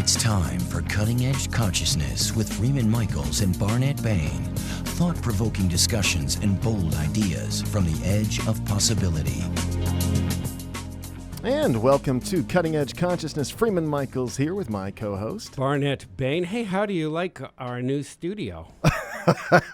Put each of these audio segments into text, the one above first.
It's time for Cutting Edge Consciousness with Freeman Michaels and Barnet Bain. Thought-provoking discussions and bold ideas from the edge of possibility. And welcome to Cutting Edge Consciousness. Freeman Michaels here with my co-host Barnet Bain. Hey, how do you like our new studio?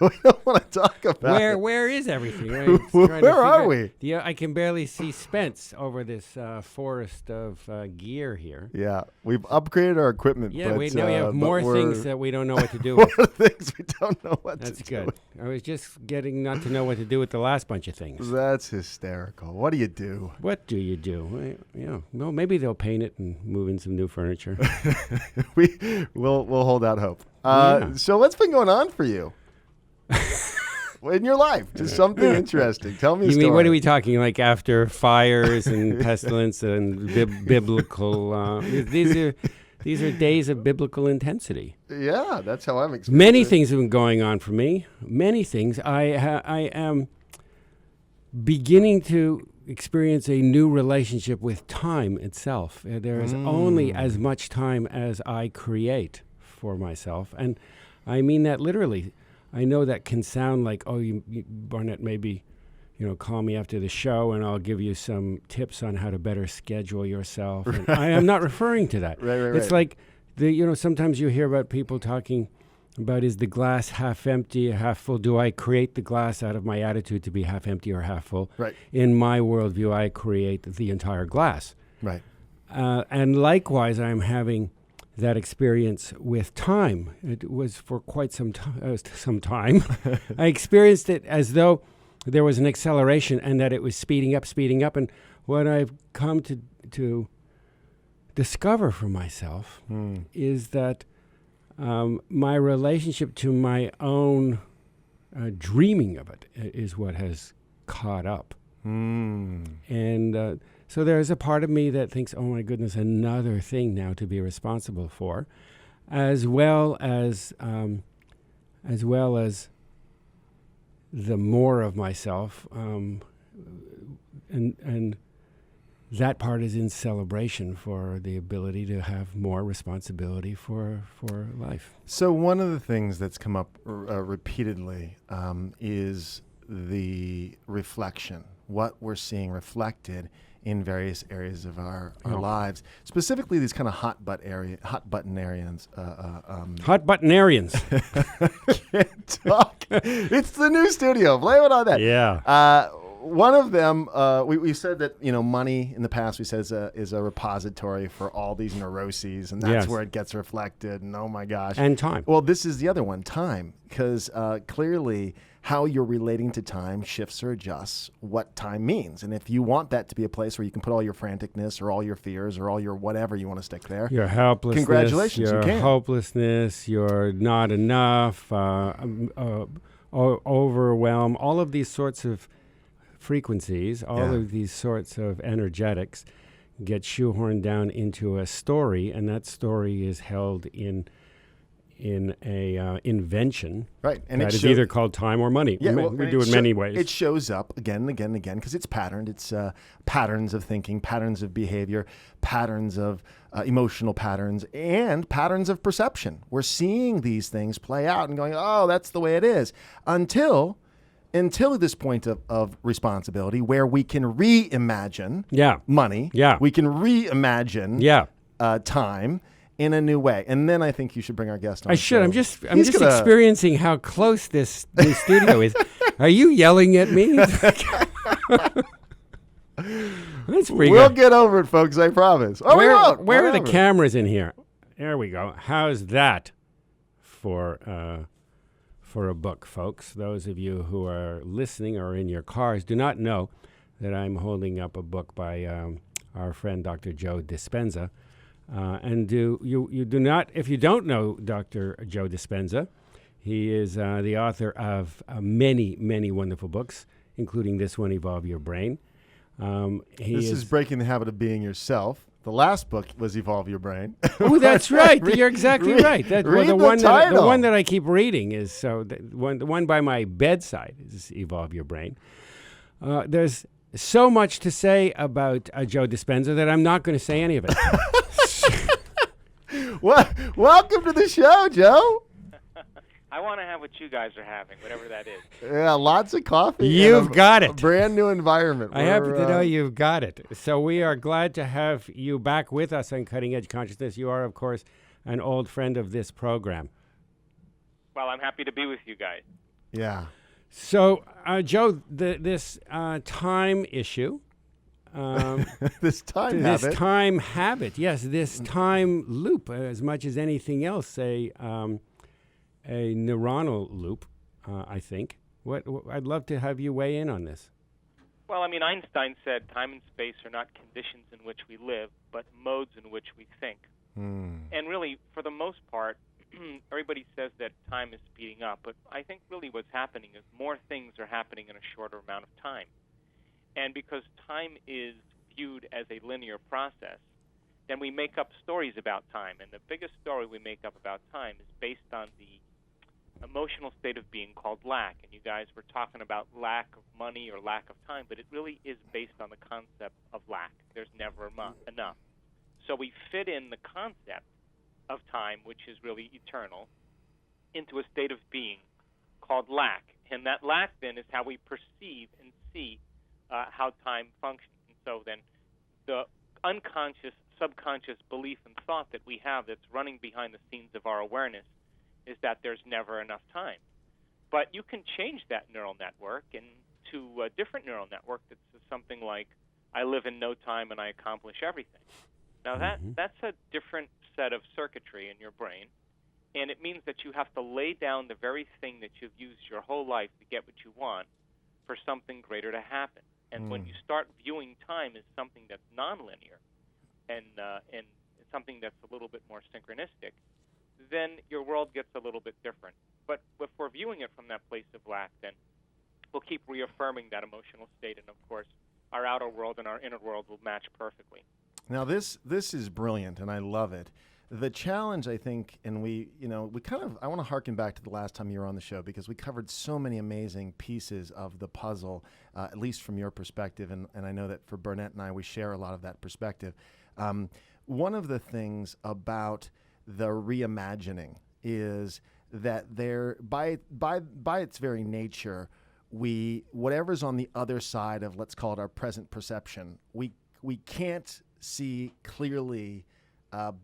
We don't want to talk about it. Where is everything? Where are we? Yeah, I can barely see Spence over this forest of gear here. Yeah, we've upgraded our equipment. Yeah, but, we know we have more things that we don't know what to do more with. things we don't know what That's to do good. with. I was just getting not to know what to do with the last bunch of things. That's hysterical. What do you do? What do you do? Well, maybe they'll paint it and move in some new furniture. We'll hold out hope. Yeah. So what's been going on for you? In your life, just something interesting. Tell me a You story. mean, what are we talking, like after fires and pestilence and biblical? These are days of biblical intensity. Yeah, that's how I'm experiencing Many it. things have been going on for me. Many things. I am beginning to experience a new relationship with time itself. There is only as much time as I create for myself, and I mean that literally. I know that can sound like, oh, you Barnet, maybe, call me after the show and I'll give you some tips on how to better schedule yourself. And I am not referring to that. Right. It's like, sometimes you hear about people talking about, is the glass half empty or half full? Do I create the glass out of my attitude to be half empty or half full? Right. In my worldview, I create the entire glass. Right. And likewise, I'm having that experience with time. It was for quite some time. I experienced it as though there was an acceleration and that it was speeding up. And what I've come to discover for myself is that my relationship to my own dreaming of it is what has caught up. And so there's a part of me that thinks, oh my goodness, another thing now to be responsible for, as well as the more of myself, and that part is in celebration for the ability to have more responsibility for life. So one of the things that's come up repeatedly is the reflection, what we're seeing reflected in various areas of our lives, specifically these kind of hot button areas. Hot buttonarians. Can't talk. It's the new studio. Blame it on that. Yeah. One of them, we said that money in the past we said is a repository for all these neuroses, and that's Yes. where it gets reflected. And oh my gosh. And time. Well, this is the other one, time, because clearly how you're relating to time shifts or adjusts what time means. And if you want that to be a place where you can put all your franticness or all your fears or all your whatever you want to stick there, Your helplessness, congratulations, your you can. hopelessness, your not enough, overwhelm, all of these sorts of frequencies, all of these sorts of energetics get shoehorned down into a story, and that story is held in a invention, right? And that is either called time or money. Yeah, We do it many ways. It shows up again and again and again because it's patterned. It's patterns of thinking, patterns of behavior, patterns of emotional patterns, and patterns of perception. We're seeing these things play out and going, oh, that's the way it is, until this point of responsibility where we can reimagine money. Yeah. We can reimagine time in a new way. And then I think you should bring our guest on. I should. So I'm just experiencing how close this new studio is. Are you yelling at me? Let's bring We'll get over it, folks, I promise. Oh, where where are the cameras in here? There we go. How's that for a book, folks? Those of you who are listening or in your cars do not know that I'm holding up a book by our friend Dr. Joe Dispenza. And you do not, if you don't know Dr. Joe Dispenza, he is the author of many, many wonderful books, including this one, Evolve Your Brain. This is Breaking the Habit of Being Yourself. The last book was Evolve Your Brain. Oh, that's right. You're exactly right. Read the title. one that I keep reading is the one by my bedside is Evolve Your Brain. There's so much to say about Joe Dispenza that I'm not going to say any of it. Welcome to the show, Joe. I want to have what you guys are having, whatever that is. Yeah, lots of coffee. You've got it. A brand new environment. I happen to know you've got it. So we are glad to have you back with us on Cutting Edge Consciousness. You are, of course, an old friend of this program. Well, I'm happy to be with you guys. Yeah. So, Joe, this time issue. This time This habit. time habit, yes, this time loop, as much as anything else, a neuronal loop, I think. I'd love to have you weigh in on this. Well, I mean, Einstein said time and space are not conditions in which we live, but modes in which we think. And really, for the most part, everybody says that time is speeding up, but I think really what's happening is more things are happening in a shorter amount of time. And because time is viewed as a linear process, then we make up stories about time. And the biggest story we make up about time is based on the emotional state of being called lack. And you guys were talking about lack of money or lack of time, but it really is based on the concept of lack. There's never enough. So we fit in the concept of time, which is really eternal, into a state of being called lack. And that lack then is how we perceive and see how time functions. And so then the unconscious, subconscious belief and thought that we have that's running behind the scenes of our awareness is that there's never enough time. But you can change that neural network into a different neural network that's something like, I live in no time and I accomplish everything. Now that's a different set of circuitry in your brain, and it means that you have to lay down the very thing that you've used your whole life to get what you want for something greater to happen. And when you start viewing time as something that's nonlinear and something that's a little bit more synchronistic, then your world gets a little bit different. But if we're viewing it from that place of lack, then we'll keep reaffirming that emotional state, and of course, our outer world and our inner world will match perfectly. Now this is brilliant, and I love it. The challenge, I think, and I want to harken back to the last time you were on the show, because we covered so many amazing pieces of the puzzle, at least from your perspective, and I know that for Barnet and I, we share a lot of that perspective. One of the things about the reimagining is that by its very nature, whatever's on the other side of, let's call it, our present perception, we can't see clearly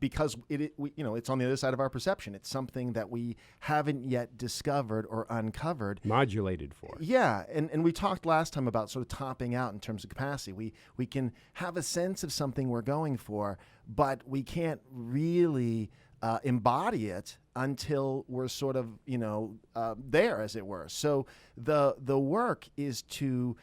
because it's on the other side of our perception. It's something that we haven't yet discovered or uncovered. Modulated for. Yeah, and we talked last time about sort of topping out in terms of capacity. We can have a sense of something we're going for, but we can't really embody it until we're sort of there, as it were. So the work is to.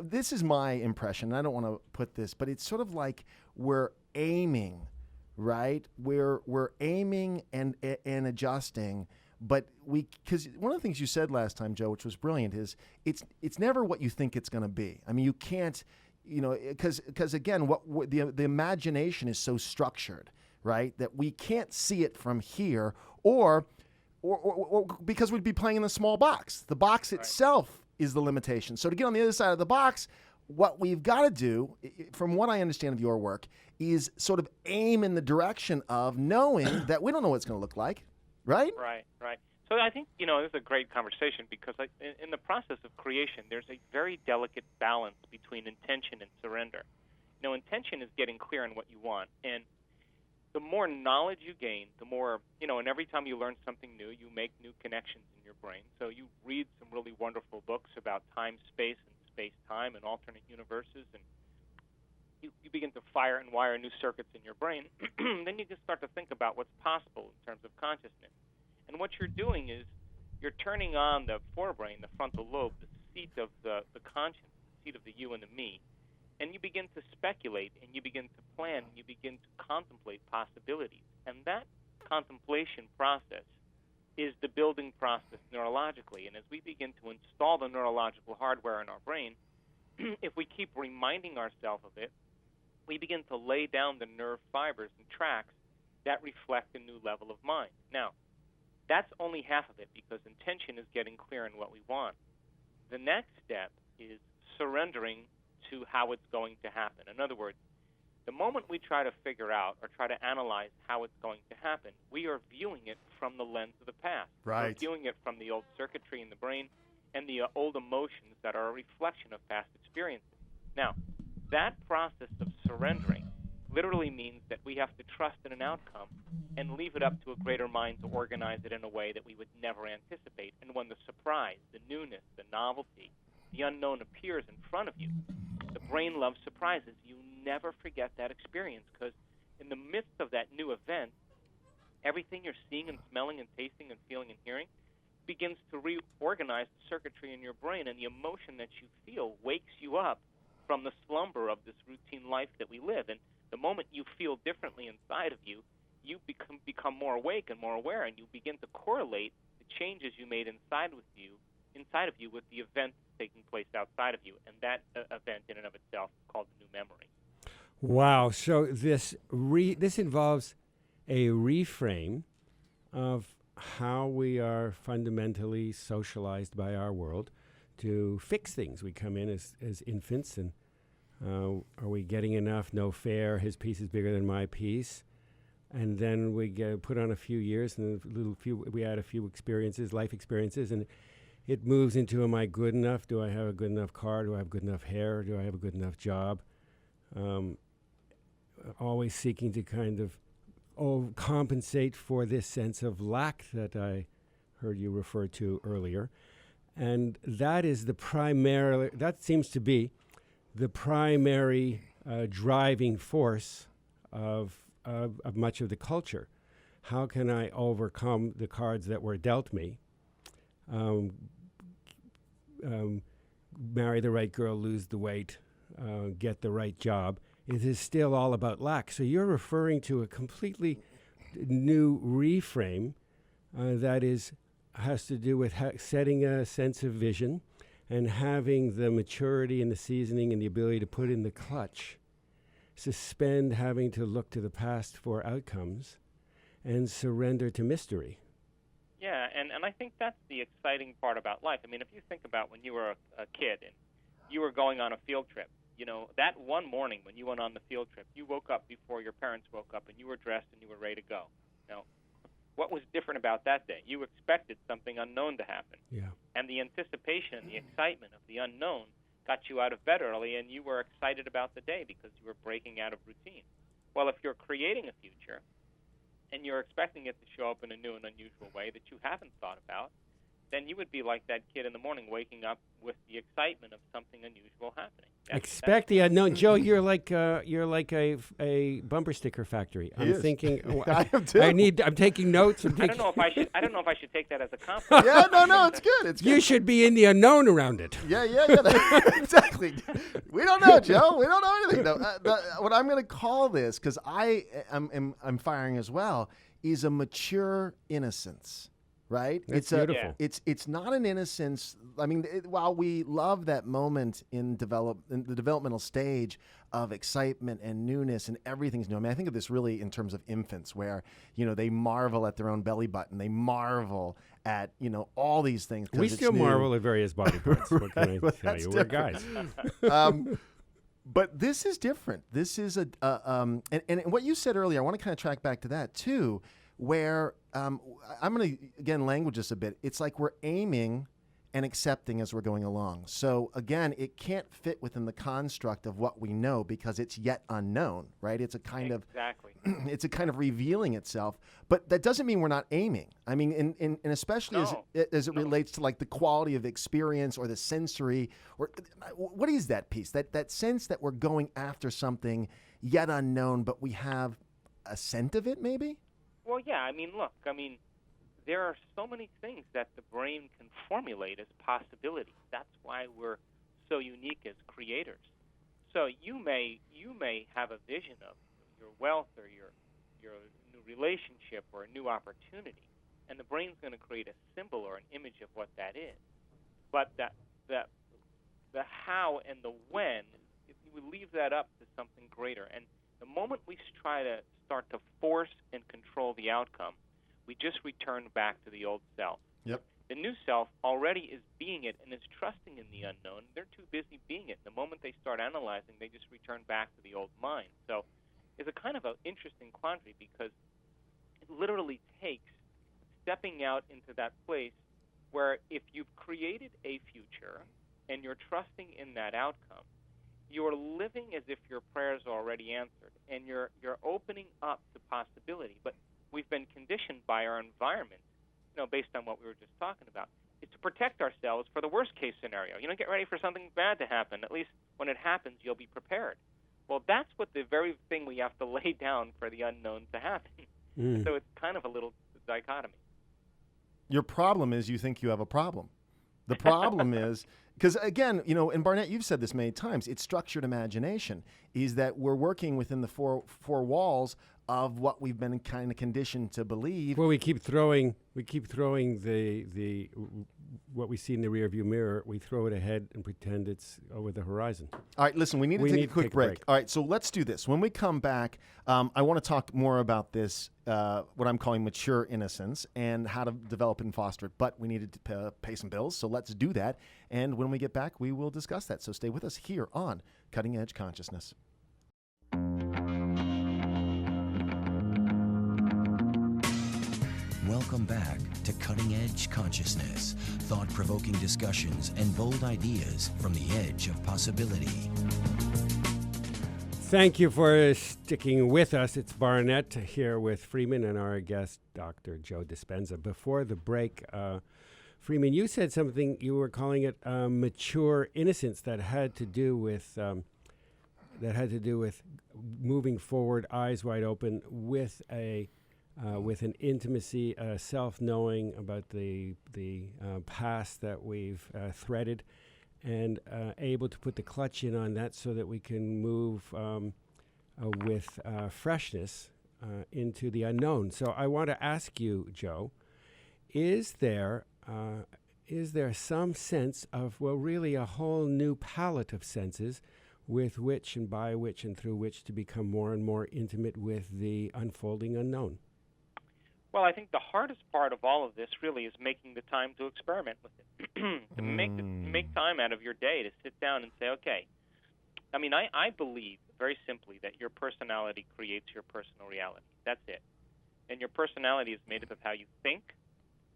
This is my impression. I don't want to put this, but it's sort of like we're aiming, right? We're aiming and adjusting, but because one of the things you said last time, Joe, which was brilliant, is it's never what you think it's going to be. I mean, you can't, because again, the imagination is so structured, right, that we can't see it from here, or because we'd be playing in a small box. The box itself is the limitation. So to get on the other side of the box, what we've got to do, from what I understand of your work, is sort of aim in the direction of knowing that we don't know what it's going to look like, right? Right. So I think, this is a great conversation, because in the process of creation, there's a very delicate balance between intention and surrender. Intention is getting clear on what you want, and the more knowledge you gain, the more, and every time you learn something new, you make new connections in your brain. So you read some really wonderful books about time, space, and space-time and alternate universes, and you begin to fire and wire new circuits in your brain. Then you can start to think about what's possible in terms of consciousness. And what you're doing is you're turning on the forebrain, the frontal lobe, the seat of the conscience, the seat of the you and the me, and you begin to speculate, and you begin to plan, and you begin to contemplate possibilities. And that contemplation process is the building process neurologically. And as we begin to install the neurological hardware in our brain, if we keep reminding ourselves of it, we begin to lay down the nerve fibers and tracks that reflect a new level of mind. Now, that's only half of it, because intention is getting clear in what we want. The next step is surrendering to how it's going to happen. In other words, The moment we try to figure out or try to analyze how it's going to happen, we are viewing it from the lens of the past. Right. We're viewing it from the old circuitry in the brain and the old emotions that are a reflection of past experiences. Now, that process of surrendering literally means that we have to trust in an outcome and leave it up to a greater mind to organize it in a way that we would never anticipate. And when the surprise, the newness, the novelty, the unknown appears in front of you, the brain loves surprises. You never forget that experience, because in the midst of that new event, everything you're seeing and smelling and tasting and feeling and hearing begins to reorganize the circuitry in your brain, and the emotion that you feel wakes you up from the slumber of this routine life that we live. And the moment you feel differently inside of you, you become more awake and more aware, and you begin to correlate the changes you made inside of you with the events taking place outside of you, and that event in and of itself is called the new memory. Wow. So this involves a reframe of how we are fundamentally socialized by our world to fix things. We come in as infants, and are we getting enough? No fair. His piece is bigger than my piece. And then we get put on a few years, and we add a few experiences, life experiences, and it moves into, am I good enough? Do I have a good enough car? Do I have good enough hair? Do I have a good enough job? Always seeking to kind of compensate for this sense of lack that I heard you refer to earlier. And that is that seems to be the primary driving force of much of the culture. How can I overcome the cards that were dealt me? Marry the right girl, lose the weight, get the right job. It is still all about lack. So you're referring to a completely new reframe that has to do with setting a sense of vision and having the maturity and the seasoning and the ability to put in the clutch, suspend having to look to the past for outcomes, and surrender to mystery. Yeah, and I think that's the exciting part about life. I mean, if you think about when you were a kid and you were going on a field trip, you know, that one morning when you went on the field trip, you woke up before your parents woke up, and you were dressed and you were ready to go. Now, what was different about that day? You expected something unknown to happen. Yeah. And the anticipation, the excitement of the unknown got you out of bed early, and you were excited about the day because you were breaking out of routine. Well, if you're creating a future and you're expecting it to show up in a new and unusual way that you haven't thought about, then you would be like that kid in the morning waking up with the excitement of something unusual happening. Expect the unknown. Joe, you're like a bumper sticker factory. I'm thinking. I am too. I'm taking notes. I don't know if I should take that as a compliment. Yeah, no, it's good. It's good. You should be in the unknown around it. Yeah, exactly. We don't know, Joe. We don't know anything. No, what I'm going to call this, because I'm firing as well, is a mature innocence. Right? That's beautiful. It's not an innocence. I mean, while we love that moment in the developmental stage of excitement and newness and everything's new. I mean, I think of this really in terms of infants, where they marvel at their own belly button. They marvel at all these things. We still marvel at various body parts. What can I tell you? We're guys. But this is different. This is and what you said earlier, I want to kind of track back to that too, where I'm going to, again, language this a bit. It's like we're aiming and accepting as we're going along. So, again, it can't fit within the construct of what we know because it's yet unknown, right? It's a kind Exactly. It's a kind of revealing itself. But that doesn't mean we're not aiming. I mean, and especially as it relates to, like, the quality of experience or the sensory, or what is that piece? That sense that we're going after something yet unknown, but we have a scent of it, maybe? Well, yeah, I mean, look, there are so many things that the brain can formulate as possibilities. That's why we're so unique as creators. So you may have a vision of your wealth or your new relationship or a new opportunity, and the brain's going to create a symbol or an image of what that is. But the how and the when, if we leave that up to something greater, and the moment we try to start to force and control the outcome, we just return back to the old self. Yep. The new self already is being it and is trusting in the unknown. They're too busy being it. The moment they start analyzing, they just return back to the old mind. So is a kind of an interesting quandary, because it literally takes stepping out into that place where if you've created a future and you're trusting in that outcome, you're living as if your prayers are already answered, and you're opening up to possibility. But we've been conditioned by our environment, based on what we were just talking about, is to protect ourselves for the worst case scenario. Get ready for something bad to happen. At least when it happens, you'll be prepared. Well, that's what the very thing we have to lay down for the unknown to happen. So it's kind of a little dichotomy. Your problem is you think you have a problem. The problem is, because again, and Barnet, you've said this many times, it's structured imagination, is that we're working within the four walls of what we've been kind of conditioned to believe. Well, we keep throwing the what we see in the rearview mirror. We throw it ahead and pretend it's over the horizon. All right, listen, we need to take a quick break. All right, so let's do this. When we come back, I want to talk more about this, what I'm calling mature innocence, and how to develop and foster it. But we needed to pay some bills, so let's do that. And when we get back, we will discuss that. So stay with us here on Cutting Edge Consciousness. Welcome back to Cutting Edge Consciousness, thought-provoking discussions and bold ideas from the edge of possibility. Thank you for sticking with us. It's Barnet here with Freeman and our guest, Dr. Joe Dispenza. Before the break, Freeman, you said something, you were calling it mature innocence, that had to do with moving forward, eyes wide open, with an intimacy, self-knowing about the past that we've threaded, and able to put the clutch in on that so that we can move with freshness into the unknown. So I want to ask you, Joe, is there some sense of, well, really a whole new palette of senses with which and by which and through which to become more and more intimate with the unfolding unknown? Well, I think the hardest part of all of this really is making the time to experiment with it, to make time out of your day to sit down and say, okay. I mean, I believe very simply that your personality creates your personal reality. That's it. And your personality is made up of how you think,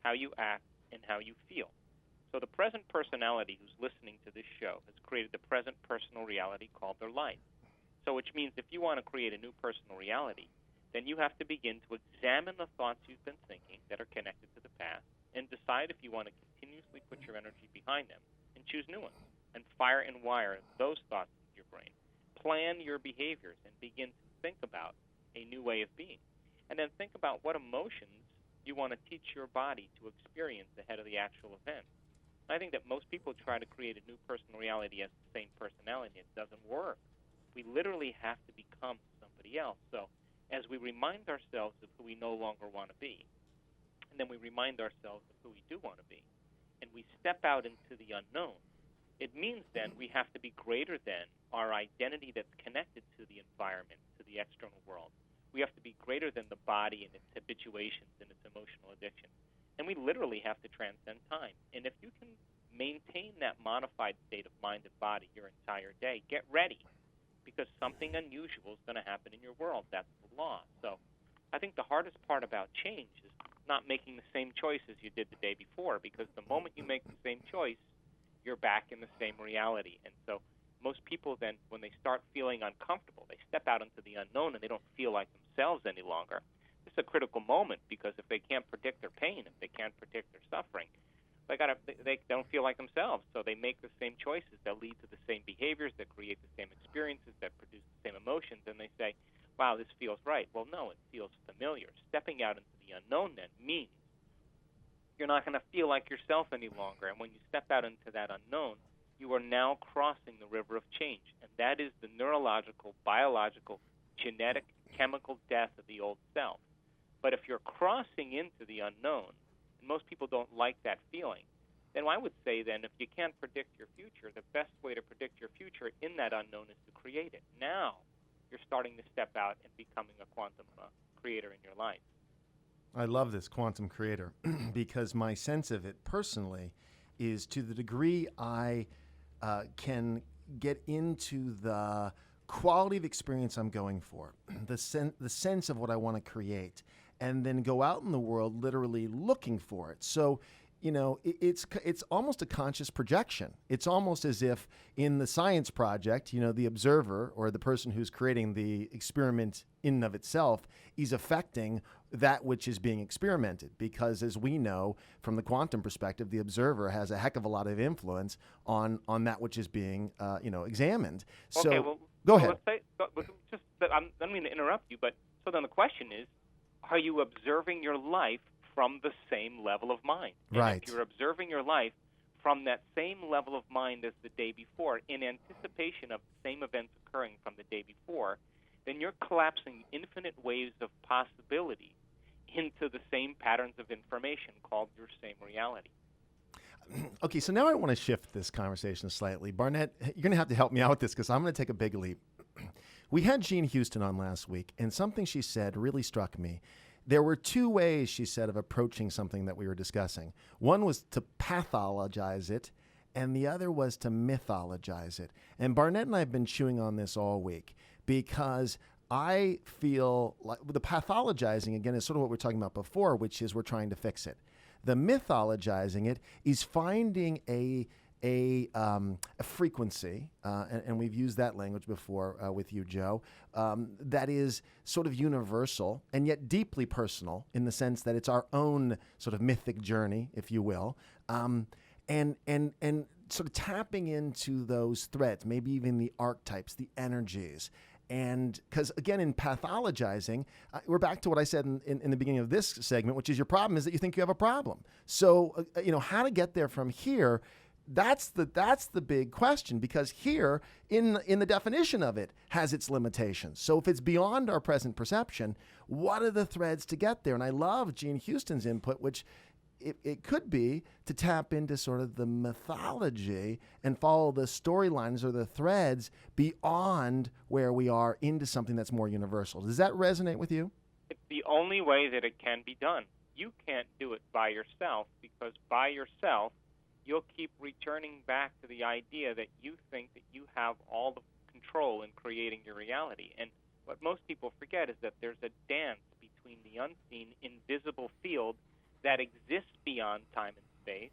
how you act, and how you feel. So the present personality who's listening to this show has created the present personal reality called their life. So which means if you want to create a new personal reality, then you have to begin to examine the thoughts you've been thinking that are connected to the past and decide if you want to continuously put your energy behind them and choose new ones and fire and wire those thoughts into your brain. Plan your behaviors and begin to think about a new way of being. And then think about what emotions you want to teach your body to experience ahead of the actual event. I think that most people try to create a new personal reality as the same personality. It doesn't work. We literally have to become somebody else. So as we remind ourselves of who we no longer want to be, and then we remind ourselves of who we do want to be, and we step out into the unknown, it means then we have to be greater than our identity that's connected to the environment, to the external world. We have to be greater than the body and its habituations and its emotional addiction. And we literally have to transcend time. And if you can maintain that modified state of mind and body your entire day, get ready, because something unusual is going to happen in your world. That's the law. So I think the hardest part about change is not making the same choices you did the day before, because the moment you make the same choice, you're back in the same reality. And so most people then, when they start feeling uncomfortable, they step out into the unknown and they don't feel like themselves any longer. It's a critical moment, because if they can't predict their pain, if they can't predict their suffering, they don't feel like themselves. So they make the same choices that lead to the same behaviors, that create the same experiences, that produce the same emotions, and they say, wow, this feels right. Well, no, it feels familiar. Stepping out into the unknown then means you're not going to feel like yourself any longer. And when you step out into that unknown, you are now crossing the river of change. And that is the neurological, biological, genetic, chemical death of the old self. But if you're crossing into the unknown, and most people don't like that feeling, then I would say then if you can't predict your future, the best way to predict your future in that unknown is to create it. Now you're starting to step out and becoming a quantum creator in your life. I love this quantum creator because my sense of it personally is, to the degree I can get into the quality of experience I'm going for, the sense of what I want to create, and then go out in the world literally looking for it. So, it's almost a conscious projection. It's almost as if in the science project, the observer or the person who's creating the experiment in and of itself is affecting that which is being experimented. Because as we know from the quantum perspective, the observer has a heck of a lot of influence on that which is being, examined. So, okay, well, go ahead. I don't mean to interrupt you, but so then the question is, are you observing your life from the same level of mind? And right. If you're observing your life from that same level of mind as the day before, in anticipation of the same events occurring from the day before, then you're collapsing infinite waves of possibility into the same patterns of information called your same reality. Okay, so now I want to shift this conversation slightly. Barnet, you're going to have to help me out with this because I'm going to take a big leap. We had Jean Houston on last week, and something she said really struck me. There were two ways, she said, of approaching something that we were discussing. One was to pathologize it, and the other was to mythologize it. And Barnet and I have been chewing on this all week because I feel like the pathologizing, again, is sort of what we were talking about before, which is we're trying to fix it. The mythologizing it is finding a frequency, and we've used that language before with you, Joe, that is sort of universal and yet deeply personal in the sense that it's our own sort of mythic journey, if you will, and sort of tapping into those threads, maybe even the archetypes, the energies. And because, again, in pathologizing, we're back to what I said in the beginning of this segment, which is your problem is that you think you have a problem. So, how to get there from here, that's the big question, because here in the definition of it has its limitations. So if it's beyond our present perception, what are the threads to get there? And I love Jean Houston's input, which it could be to tap into sort of the mythology and follow the storylines or the threads beyond where we are into something that's more universal. Does that resonate with you? It's the only way that it can be done. You can't do it by yourself, because by yourself, you'll keep returning back to the idea that you think that you have all the control in creating your reality. And what most people forget is that there's a dance between the unseen, invisible field that exists beyond time and space,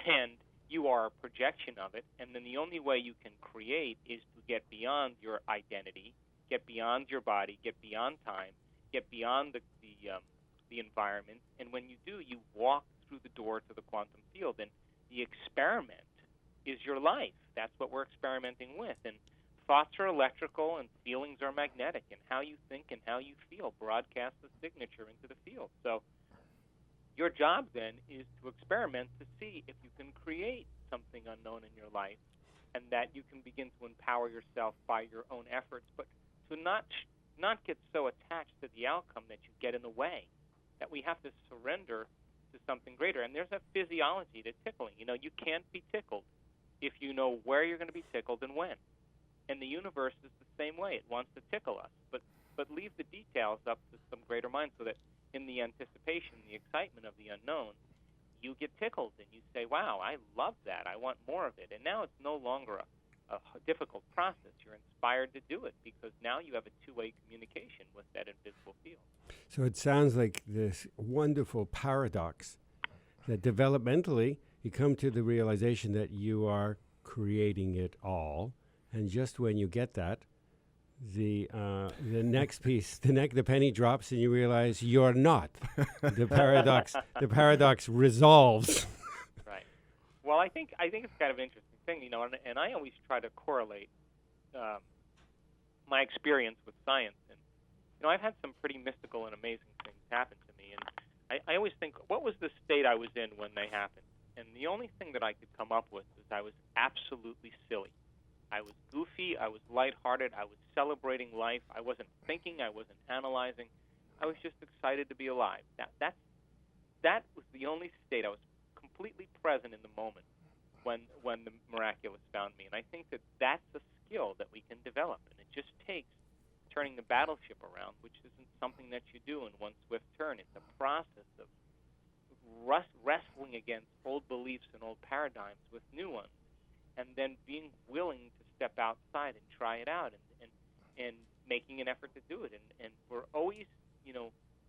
and you are a projection of it. And then the only way you can create is to get beyond your identity, get beyond your body, get beyond time, get beyond the environment. And when you do, you walk through the door to the quantum field. And the experiment is your life. That's what we're experimenting with. And thoughts are electrical and feelings are magnetic. And how you think and how you feel broadcasts the signature into the field. So your job then is to experiment to see if you can create something unknown in your life, and that you can begin to empower yourself by your own efforts, but to not get so attached to the outcome that you get in the way, that we have to surrender to something greater. And there's a physiology to tickling. You can't be tickled if you know where you're going to be tickled and when. And the universe is the same way. It wants to tickle us, but leave the details up to some greater mind, so that in the anticipation, the excitement of the unknown, you get tickled and you say, wow, I love that. I want more of it. And now it's no longer a difficult process. You're inspired to do it because now you have a two-way communication with that invisible field. So it sounds like this wonderful paradox that developmentally you come to the realization that you are creating it all, and just when you get that, the next piece, the penny drops, and you realize you're not. The paradox resolves. Right. Well, I think it's kind of an interesting thing, and I always try to correlate my experience with science. And I've had some pretty mystical and amazing things happen to me, and I always think, what was the state I was in when they happened? And the only thing that I could come up with is I was absolutely silly. I was goofy, I was lighthearted, I was celebrating life, I wasn't thinking, I wasn't analyzing, I was just excited to be alive. That was the only state. I was completely present in the moment when the miraculous found me. And I think that that's a skill that we can develop, and it just takes turning the battleship around, which isn't something that you do in one swift turn. It's a process of wrestling against old beliefs and old paradigms with new ones, and then being willing to step outside and try it out, and making an effort to do it. And we're always,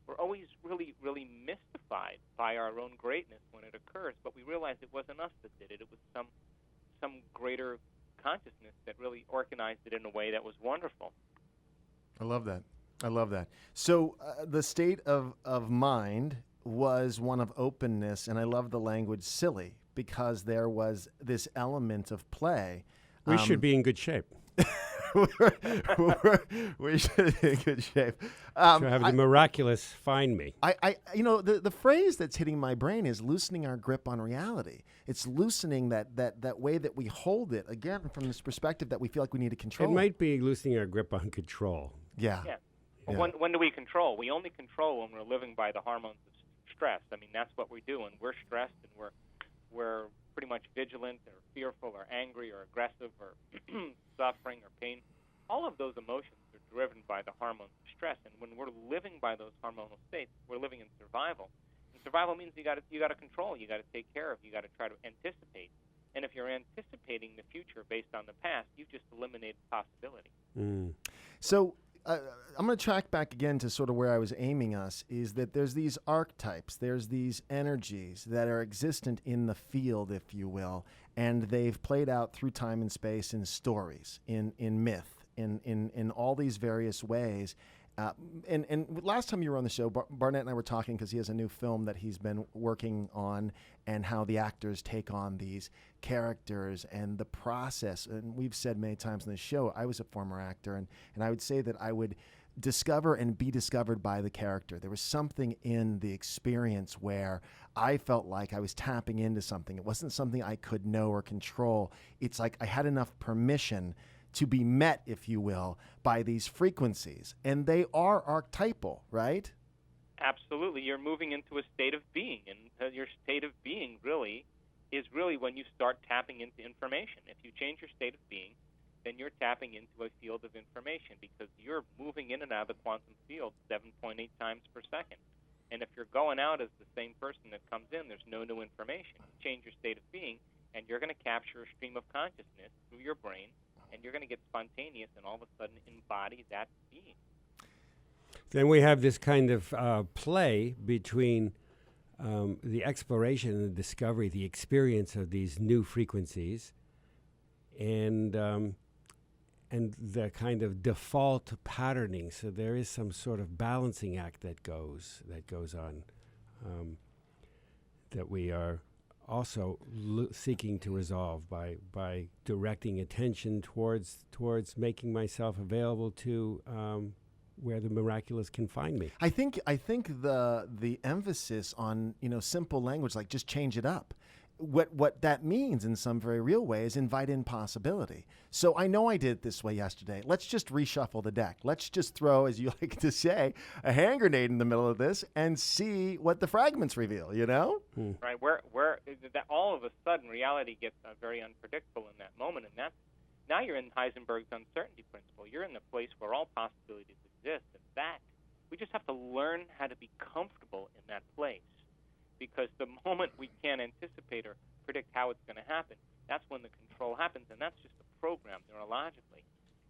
we're always really, really mystified by our own greatness when it occurs, but we realize it wasn't us that did it. It was some greater consciousness that really organized it in a way that was wonderful. I love that. I love that. So the state of mind was one of openness, and I love the language silly, because there was this element of play. We should be in good shape. we should be in good shape. To have the miraculous find me. The phrase that's hitting my brain is loosening our grip on reality. It's loosening that way that we hold it, again, from this perspective that we feel like we need to control. It might be loosening our grip on control. Yeah. Well, when do we control? We only control when we're living by the hormones of stress. I mean, that's what we do. And we're stressed, and we're pretty much vigilant or fearful or angry or aggressive or suffering or pain. All of those emotions are driven by the hormones of stress. And when we're living by those hormonal states, we're living in survival. And survival means you got to control, you got to take care of, you got to try to anticipate. And if you're anticipating the future based on the past, you've just eliminated possibility. So I'm going to track back again to sort of where I was aiming us, is that there's these archetypes, there's these energies that are existent in the field, if you will, and they've played out through time and space in stories, in myth, in all these various ways. And last time you were on the show, Barnett and I were talking because he has a new film that he's been working on, and how the actors take on these characters and the process. And we've said many times on the show, I was a former actor, and I would say that I would discover and be discovered by the character. There was something in the experience where I felt like I was tapping into something. It wasn't something I could know or control. It's like I had enough permission to be met, if you will, by these frequencies. And they are archetypal, right? Absolutely. You're moving into a state of being, and your state of being is really when you start tapping into information. If you change your state of being, then you're tapping into a field of information, because you're moving in and out of the quantum field 7.8 times per second. And if you're going out as the same person that comes in, there's no new information. You change your state of being, and you're going to capture a stream of consciousness through your brain, and you're going to get spontaneous and all of a sudden embody that being. Then we have this kind of play between the exploration and the discovery, the experience of these new frequencies, and the kind of default patterning. So there is some sort of balancing act that goes on, that we are also seeking to resolve by directing attention towards making myself available to where the miraculous can find me. I think the emphasis on simple language, like just change it up. What that means in some very real way is invite in possibility. So I know I did it this way yesterday. Let's just reshuffle the deck. Let's just throw, as you like to say, a hand grenade in the middle of this and see what the fragments reveal, Right, where that all of a sudden reality gets very unpredictable in that moment, and now you're in Heisenberg's uncertainty principle. You're in the place where all possibilities exist, and that we just have to learn how to be comfortable in that place. Because the moment we can't anticipate or predict how it's going to happen, that's when the control happens, and that's just a program neurologically.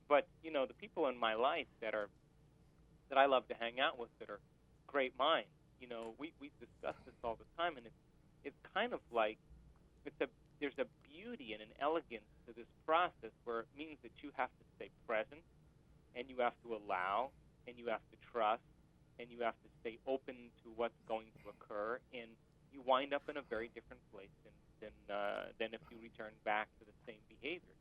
But the people in my life that I love to hang out with, that are great minds, we discuss this all the time, and it's kind of like there's a beauty and an elegance to this process where it means that you have to stay present, and you have to allow, and you have to trust, and you have to stay open to what's going to occur, and you wind up in a very different place than if you return back to the same behavior.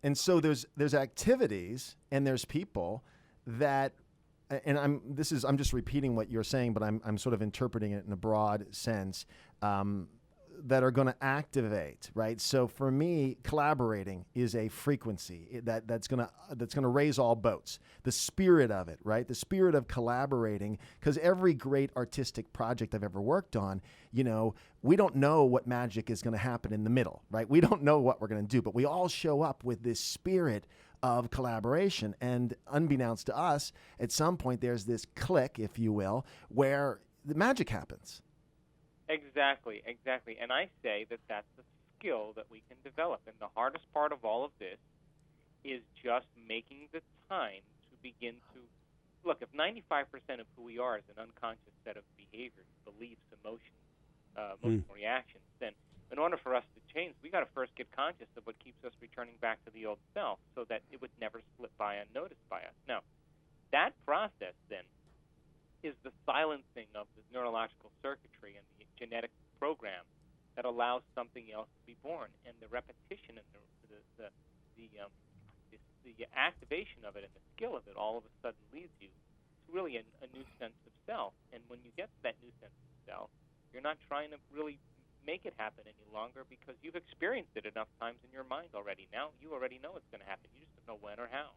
And so there's activities and there's people that, and I'm just repeating what you're saying, but I'm sort of interpreting it in a broad sense, that are going to activate, right? So for me, collaborating is a frequency that's going to raise all boats. The spirit of it, right? The spirit of collaborating, because every great artistic project I've ever worked on, we don't know what magic is going to happen in the middle, right? We don't know what we're going to do, but we all show up with this spirit of collaboration. And unbeknownst to us, at some point there's this click, if you will, where the magic happens. Exactly. And I say that that's a skill that we can develop. And the hardest part of all of this is just making the time to begin to look. If 95% of who we are is an unconscious set of behaviors, beliefs, emotions, emotional reactions, then in order for us to change, we got to first get conscious of what keeps us returning back to the old self, so that it would never slip by unnoticed by us. Now, that process then is the silencing of the neurological circuitry and the genetic program that allows something else to be born, and the repetition and the activation of it and the skill of it all of a sudden leads you to really a new sense of self. And when you get to that new sense of self, you're not trying to really make it happen any longer, because you've experienced it enough times in your mind already. Now you already know it's going to happen. You just don't know when or how.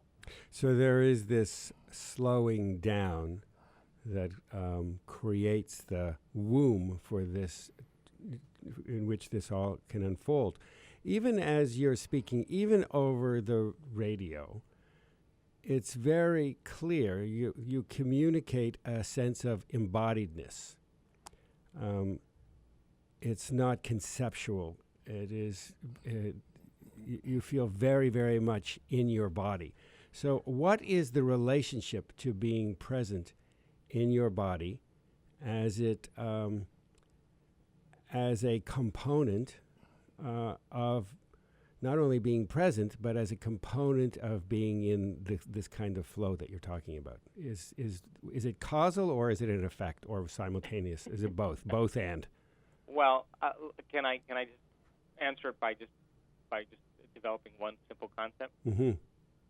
So there is this slowing down that creates the womb for this, in which this all can unfold. Even as you're speaking, even over the radio, it's very clear. You communicate a sense of embodiedness. It's not conceptual. It is, you feel very, very much in your body. So what is the relationship to being present in your body as it, as a component of not only being present, but as a component of being in this kind of flow that you're talking about? Is it causal, or is it an effect, or simultaneous? Is it both? Both and? Well, can I just answer it by just developing one simple concept? Mm-hmm.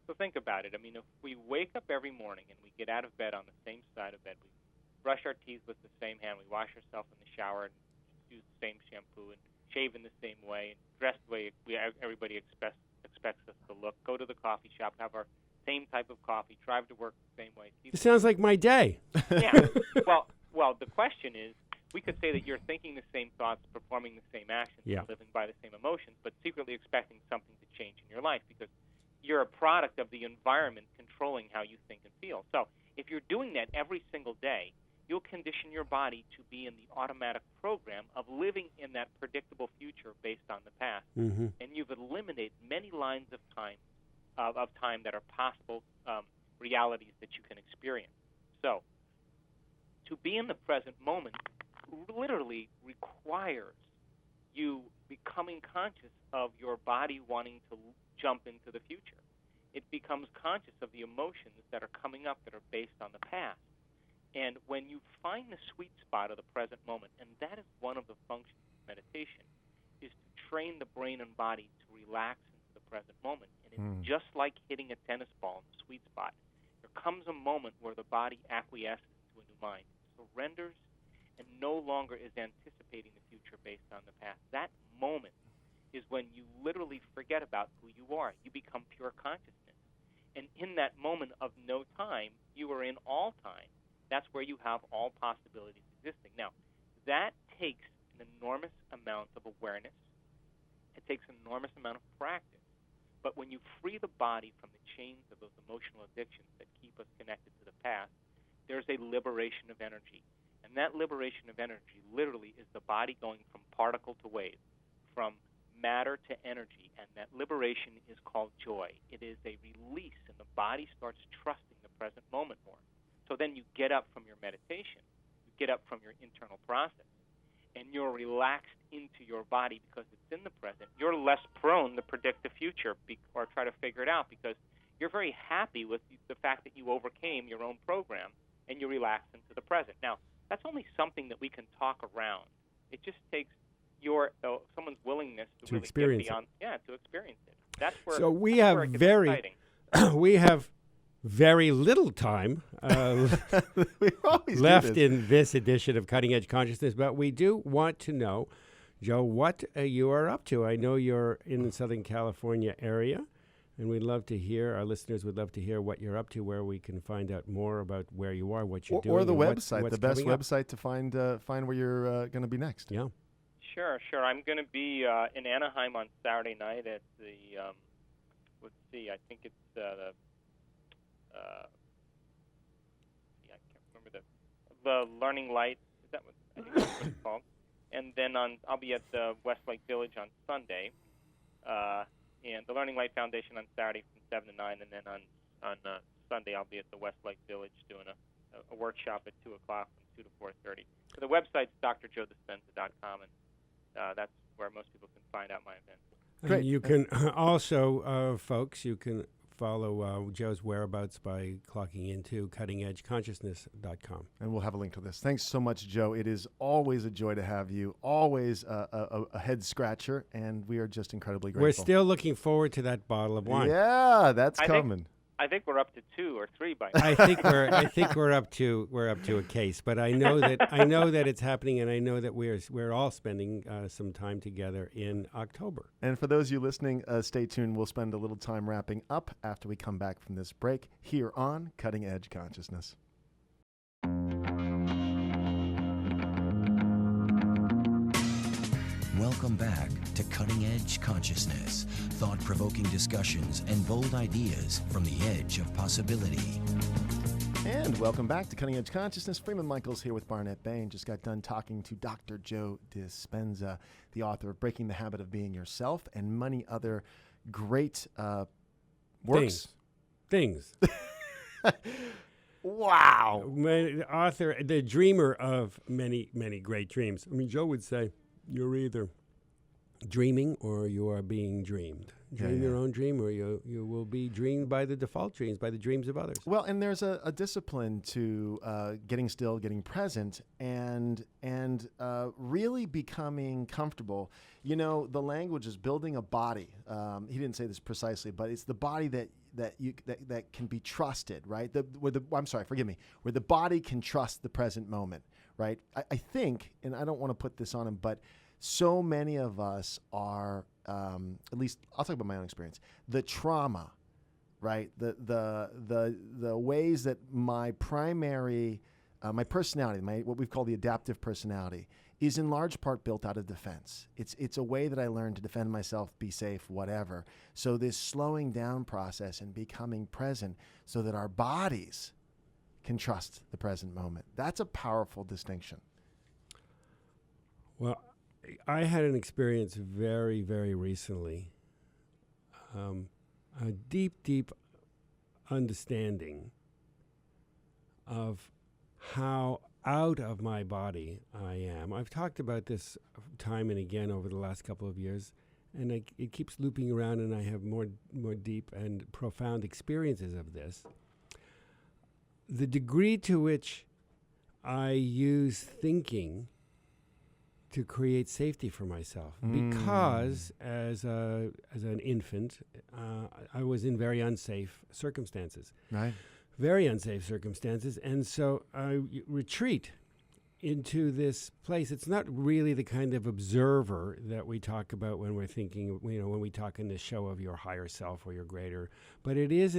So think about it. I mean, if we wake up every morning and we get out of bed on the same side of bed, we brush our teeth with the same hand, we wash ourselves in the shower and use the same shampoo and shave in the same way and dress the way everybody expects us to look, go to the coffee shop, have our same type of coffee, drive to work the same way. It sounds like my day. Yeah. Well, the question is, we could say that you're thinking the same thoughts, performing the same actions, living by the same emotions, but secretly expecting something to change in your life, because you're a product of the environment controlling how you think and feel. So if you're doing that every single day, you'll condition your body to be in the automatic program of living in that predictable future based on the past. Mm-hmm. And you've eliminated many lines of time that are possible realities that you can experience. So to be in the present moment literally requires you becoming conscious of your body wanting to jump into the future. It becomes conscious of the emotions that are coming up that are based on the past. And when you find the sweet spot of the present moment, and that is one of the functions of meditation, is to train the brain and body to relax into the present moment. And it's just like hitting a tennis ball in the sweet spot. There comes a moment where the body acquiesces to a new mind, surrenders, and no longer is anticipating the future based on the past. That moment is when you literally forget about who you are. You become pure consciousness. And in that moment of no time, you are in all time. That's where you have all possibilities existing. Now, that takes an enormous amount of awareness. It takes an enormous amount of practice. But when you free the body from the chains of those emotional addictions that keep us connected to the past, there's a liberation of energy. And that liberation of energy literally is the body going from particle to wave, from matter to energy. And that liberation is called joy. It is a release, and the body starts trusting the present moment more. So then you get up from your meditation, you get up from your internal process, and you're relaxed into your body because it's in the present. You're less prone to predict the future or try to figure it out, because you're very happy with the fact that you overcame your own program and you relax into the present. Now, that's only something that we can talk around. It just takes someone's willingness to really experience get beyond, to experience it. That's where. So we that's have where it gets exciting. we have very little time left in this edition of Cutting Edge Consciousness, but we do want to know, Joe, what you are up to. I know you're in the Southern California area, and we'd love to hear, our listeners would love to hear what you're up to, where we can find out more about where you are, what you're doing. Or the what's website, the best coming up. website to find where you're going to be next. Yeah. Sure. I'm going to be in Anaheim on Saturday night at the, I think it's I can't remember the Learning Light. Is that what I think that's what it's called? And then I'll be at the Westlake Village on Sunday, and the Learning Light Foundation on Saturday from 7 to 9, and then on Sunday I'll be at the Westlake Village doing a workshop at 2 o'clock from 2 to 4:30. So the website's drjoedispenza.com, and that's where most people can find out my events. Great. You can also, folks, you can follow Joe's whereabouts by clocking into cuttingedgeconsciousness.com. And we'll have a link to this. Thanks so much, Joe. It is always a joy to have you, always a head scratcher, and we are just incredibly grateful. We're still looking forward to that bottle of wine. Yeah, that's coming. I think we're up to 2 or 3 by now. I think we're up to a case, but I know that it's happening, and I know that we're all spending some time together in October. And for those of you listening, stay tuned. We'll spend a little time wrapping up after we come back from this break here on Cutting Edge Consciousness. Welcome back to Cutting Edge Consciousness, thought-provoking discussions and bold ideas from the edge of possibility. And welcome back to Cutting Edge Consciousness. Freeman Michaels here with Barnet Bain. Just got done talking to Dr. Joe Dispenza, the author of Breaking the Habit of Being Yourself and many other great works. Things. Wow. The author, the dreamer of many, many great dreams. I mean, Joe would say, you're either dreaming or you are being dreamed. Dream your own dream, or you will be dreamed by the default dreams, by the dreams of others. Well, and there's a discipline to getting still, getting present, and really becoming comfortable. You know, the language is building a body. He didn't say this precisely, but it's the body that can be trusted, right? Where the body can trust the present moment, right? I think, and I don't want to put this on him, but so many of us are, at least I'll talk about my own experience, the trauma, right? The ways that my primary, my personality, what we've called the adaptive personality, is in large part built out of defense. It's a way that I learned to defend myself, be safe, whatever. So this slowing down process and becoming present so that our bodies can trust the present moment. That's a powerful distinction. Well, I had an experience very, very recently, a deep, deep understanding of how out of my body I am. I've talked about this time and again over the last couple of years, and it keeps looping around, and I have more deep and profound experiences of this. The degree to which I use thinking to create safety for myself, because as an infant, I was in very unsafe circumstances. Right. Very unsafe circumstances, and so I retreat into this place. It's not really the kind of observer that we talk about when we're thinking, when we talk in this show of your higher self or your greater, but it is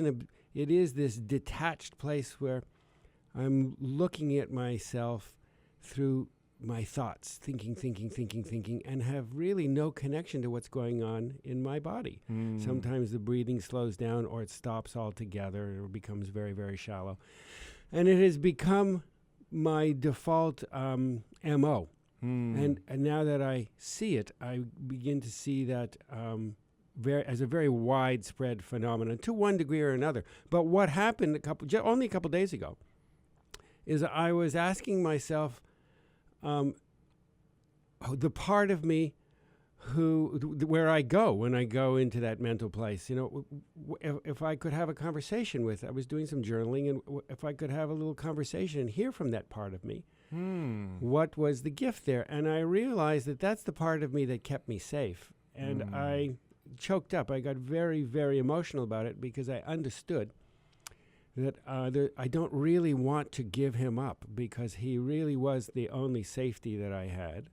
this detached place where I'm looking at myself through my thoughts, thinking, and have really no connection to what's going on in my body. Sometimes the breathing slows down, or it stops altogether, or becomes very, very shallow. And it has become my default MO. And now that I see it, I begin to see that as a very widespread phenomenon, to one degree or another. But what happened only a couple days ago is I was asking myself, the part of me where I go when I go into that mental place, if I could have a conversation with, I was doing some journaling, and if I could have a little conversation and hear from that part of me, what was the gift there? And I realized that that's the part of me that kept me safe. And I choked up. I got very, very emotional about it, because I understood that I don't really want to give him up, because he really was the only safety that I had.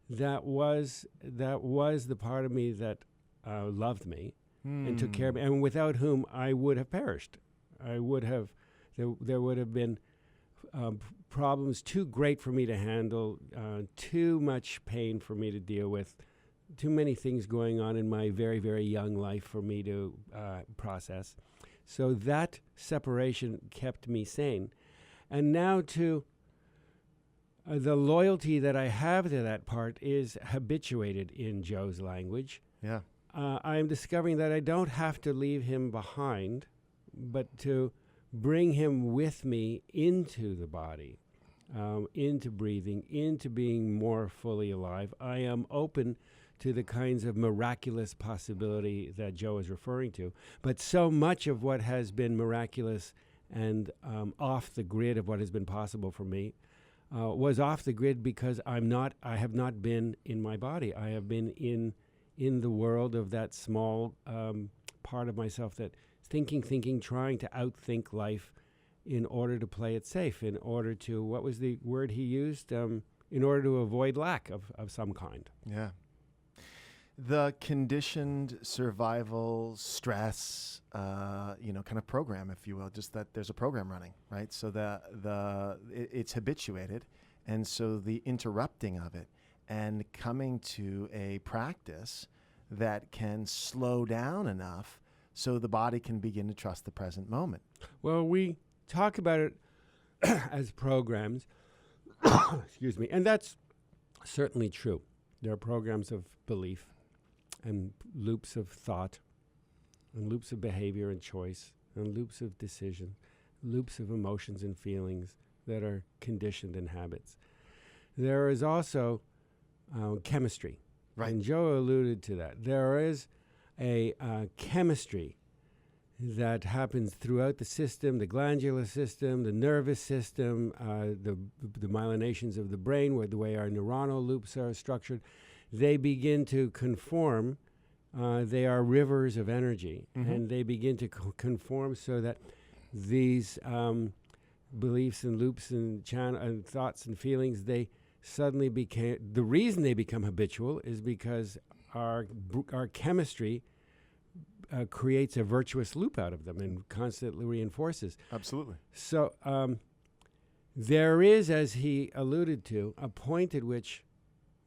That was the part of me that loved me and took care of me, and without whom I would have perished. There would have been problems too great for me to handle, too much pain for me to deal with, too many things going on in my very, very young life for me to process. So that separation kept me sane. And now the loyalty that I have to that part is habituated in Joe's language. Yeah. I'm discovering that I don't have to leave him behind, but to bring him with me into the body, into breathing, into being more fully alive. I am open to the kinds of miraculous possibility that Joe is referring to. But so much of what has been miraculous and off the grid of what has been possible for me was off the grid because I have not been in my body. I have been in the world of that small part of myself that thinking, trying to outthink life in order to play it safe, in order to, what was the word he used? In order to avoid lack of some kind. Yeah. The conditioned survival stress, kind of program, if you will, just that there's a program running, right? So it's habituated. And so the interrupting of it and coming to a practice that can slow down enough so the body can begin to trust the present moment. Well, we talk about it as programs, excuse me, and that's certainly true. There are programs of belief and loops of thought and loops of behavior and choice and loops of decision, loops of emotions and feelings that are conditioned in habits. There is also chemistry. Right. And Joe alluded to that. There is a chemistry that happens throughout the system, the glandular system, the nervous system, the myelinations of the brain, where the way our neuronal loops are structured. They begin to conform. They are rivers of energy, and they begin to conform so that these beliefs and loops and thoughts and feelings, they suddenly became, the reason they become habitual is because our chemistry creates a virtuous loop out of them and constantly reinforces. Absolutely. So there is, as he alluded to, a point at which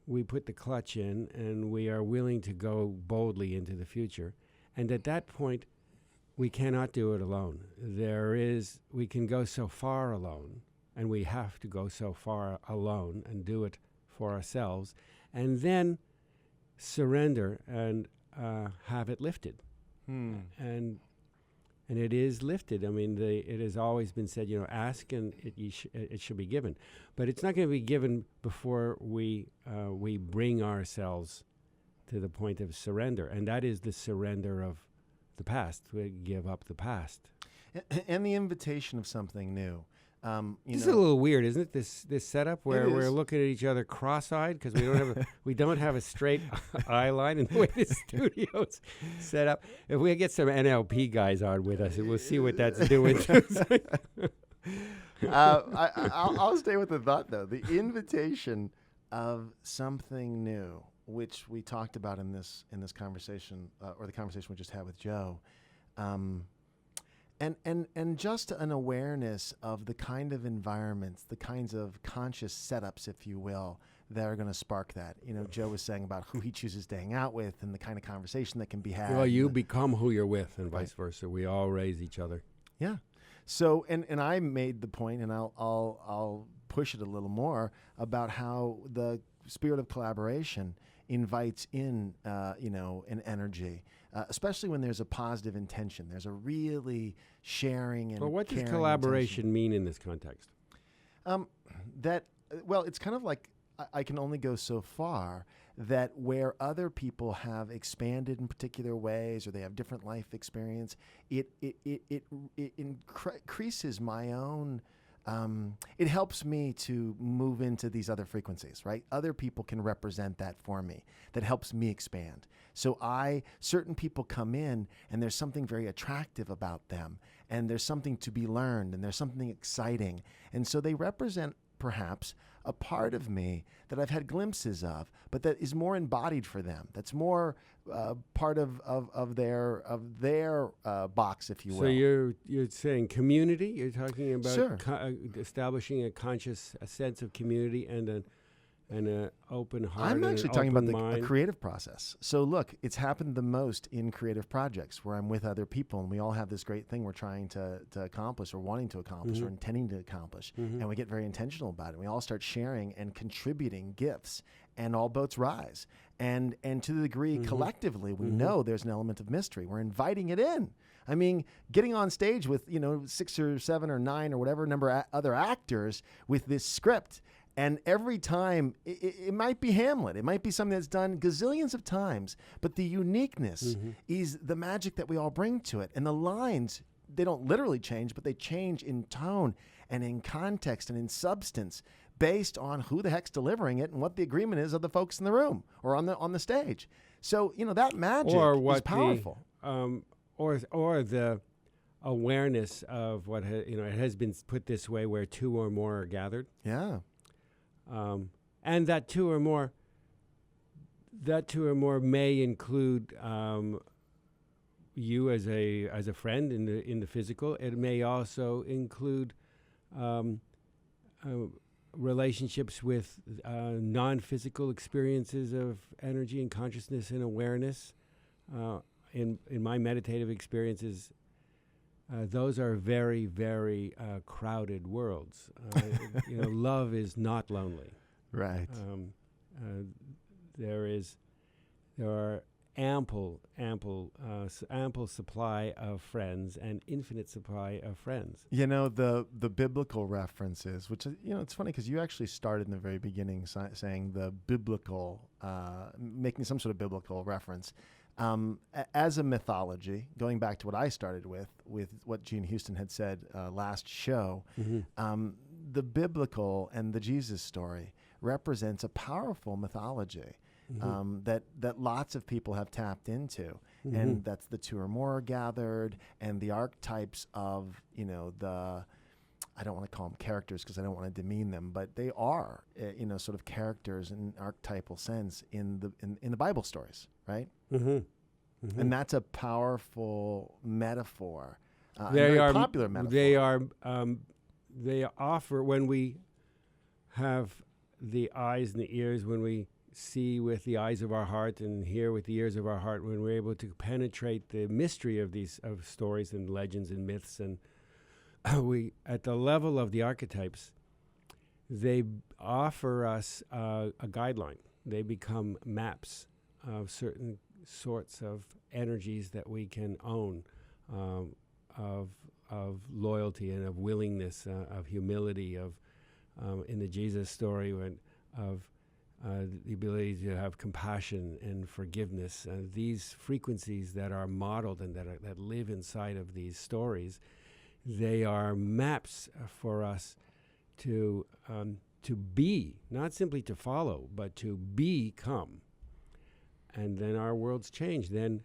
we put the clutch in and we are willing to go boldly into the future. And at that point, we cannot do it alone. We can go so far alone, and we have to go so far alone and do it for ourselves, and then surrender and have it lifted. And it is lifted. I mean, it has always been said, ask and it should be given. But it's not going to be given before we bring ourselves to the point of surrender. And that is the surrender of the past. We give up the past. And the invitation of something new. This is a little weird, isn't it? This setup where we're looking at each other cross-eyed because we don't have a straight eye line in the way the studio's set up. If we get some NLP guys on with us, we'll see what that's doing. I'll stay with the thought though. The invitation of something new, which we talked about in this conversation, or the conversation we just had with Joe. And just an awareness of the kind of environments, the kinds of conscious setups, if you will, that are going to spark that. Joe was saying about who he chooses to hang out with and the kind of conversation that can be had. Well, you become who you're with and vice versa. We all raise each other. Yeah. So, and I made the point, and I'll push it a little more, about how the spirit of collaboration invites in, an energy. Especially when there's a positive intention. There's a really sharing and Well, what does caring collaboration mean in this context? It's kind of like I can only go so far, that where other people have expanded in particular ways or they have different life experience, it increases my own. It helps me to move into these other frequencies, right? Other people can represent that for me. That helps me expand. So certain people come in and there's something very attractive about them, and there's something to be learned, and there's something exciting. And so they represent perhaps a part of me that I've had glimpses of, but that is more embodied for them. That's more part of their box, if you will. So you're saying community. You're talking about Sure. establishing a sense of community and and an open heart. I'm and actually an talking about open a mind. creative process. So look, it's happened the most in creative projects where I'm with other people and we all have this great thing we're trying to accomplish or wanting to accomplish or intending to accomplish. And we get very intentional about it. We all start sharing and contributing gifts and all boats rise. And to the degree collectively we know there's an element of mystery. We're inviting it in. I mean, getting on stage with, 6 or 7 or 9 or whatever number of other actors with this script. And every time, it might be Hamlet. It might be something that's done gazillions of times. But the uniqueness is the magic that we all bring to it. And the lines, they don't literally change, but they change in tone and in context and in substance based on who the heck's delivering it and what the agreement is of the folks in the room or on the stage. So, that magic is powerful. Or the awareness of what, it has been put this way, where 2 or more are gathered. Yeah. And that two or more may include you as a friend in the physical. It may also include relationships with non-physical experiences of energy and consciousness and awareness. In my meditative experiences, those are very, very crowded worlds. Love is not lonely. Right. There are ample supply of friends and infinite supply of friends. The biblical references, which is, it's funny because you actually started in the very beginning saying the biblical, making some sort of biblical reference. As a mythology, going back to what I started with what Gene Houston had said last show, the biblical and the Jesus story represents a powerful mythology that lots of people have tapped into. And that's the 2 or more gathered and the archetypes of, I don't want to call them characters because I don't want to demean them, but they are, sort of characters in archetypal sense in the Bible stories, right? And that's a powerful metaphor, very popular metaphor. They offer, when we have the eyes and the ears, when we see with the eyes of our heart and hear with the ears of our heart, when we're able to penetrate the mystery of these stories and legends and myths, and we, at the level of the archetypes, they offer us a guideline. They become maps of certain sorts of energies that we can own, of loyalty and of willingness, of humility, of in the Jesus story, of the ability to have compassion and forgiveness. These frequencies that are modeled and that live inside of these stories, they are maps for us to be, not simply to follow, but to become. And then our worlds change. Then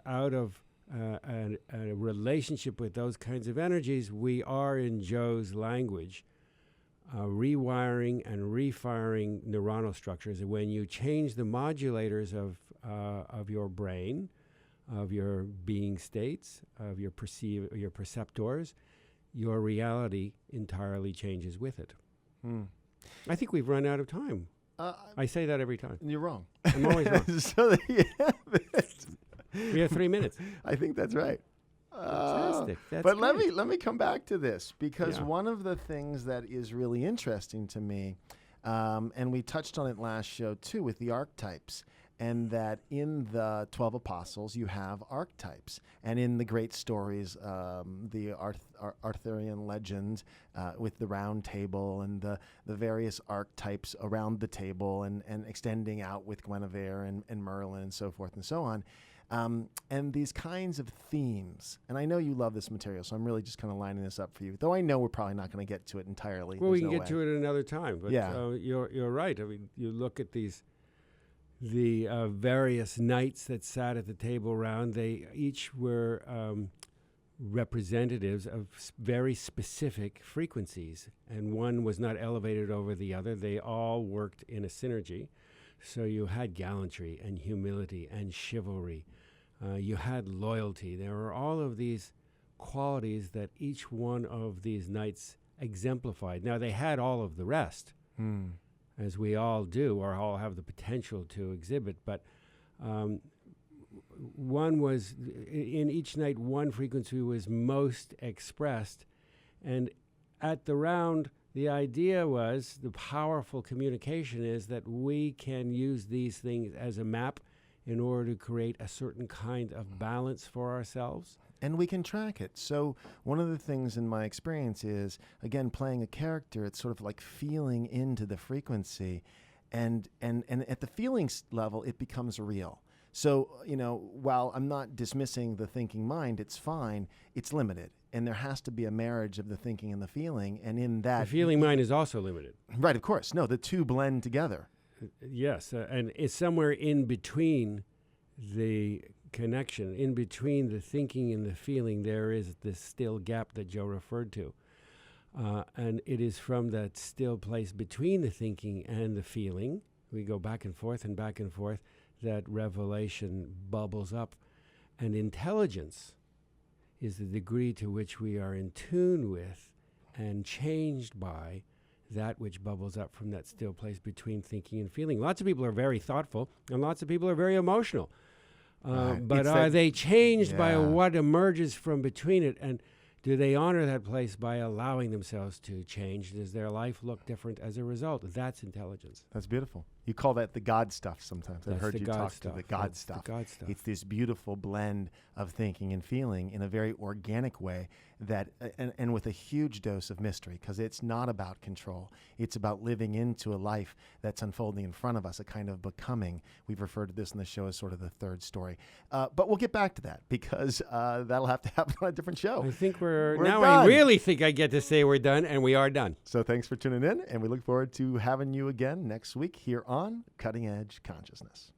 out of a relationship with those kinds of energies, we are, in Joe's language, rewiring and refiring neuronal structures. And when you change the modulators of your brain, of your being states, of your perceptors, your reality entirely changes with it. I think we've run out of time. I say that every time. You're wrong. I'm always wrong. So there you have it. We have 3 minutes. I think that's right. Fantastic. That's but great. let me come back to this, because one of the things that is really interesting to me, and we touched on it last show too with the archetypes, and that in the 12 apostles you have archetypes, and in the great stories, the Arthurian legend with the round table and the various archetypes around the table and extending out with Guinevere and Merlin and so forth and so on. And these kinds of themes, and I know you love this material, so I'm really just kind of lining this up for you, though I know we're probably not going to get to it entirely. Well, we can get to it another time, but you're right. I mean, you look at the various knights that sat at the table round, they each were representatives of very specific frequencies, and one was not elevated over the other. They all worked in a synergy. So you had gallantry and humility and chivalry. You had loyalty. There were all of these qualities that each one of these knights exemplified. Now, they had all of the rest. as we all do, or all have the potential to exhibit. But one was, in each night, one frequency was most expressed. And at the round, the idea was, the powerful communication is that we can use these things as a map in order to create a certain kind of balance for ourselves. And we can track it. So one of the things in my experience is, again, playing a character, it's sort of like feeling into the frequency. And at the feelings level, it becomes real. So, while I'm not dismissing the thinking mind, it's fine, it's limited. And there has to be a marriage of the thinking and the feeling. And in that... The feeling mind is also limited. Right, of course. No, the two blend together. Yes, and it's somewhere in between the connection, in between the thinking and the feeling, there is this still gap that Joe referred to. And it is from that still place between the thinking and the feeling, we go back and forth, that revelation bubbles up. And intelligence is the degree to which we are in tune with and changed by that which bubbles up from that still place between thinking and feeling. Lots of people are very thoughtful, and lots of people are very emotional. But are they changed by what emerges from between it? And do they honor that place by allowing themselves to change? Does their life look different as a result? That's intelligence. That's beautiful. You call that the God stuff sometimes. I've heard you talk to the God That's stuff. the God stuff. It's this beautiful blend of thinking and feeling in a very organic way that, and with a huge dose of mystery, because it's not about control. It's about living into a life that's unfolding in front of us, a kind of becoming. We've referred to this in the show as sort of the third story. But we'll get back to that, because that'll have to happen on a different show. I think we're done. I really think I get to say we're done, and we are done. So thanks for tuning in, and we look forward to having you again next week here on Cutting Edge Consciousness.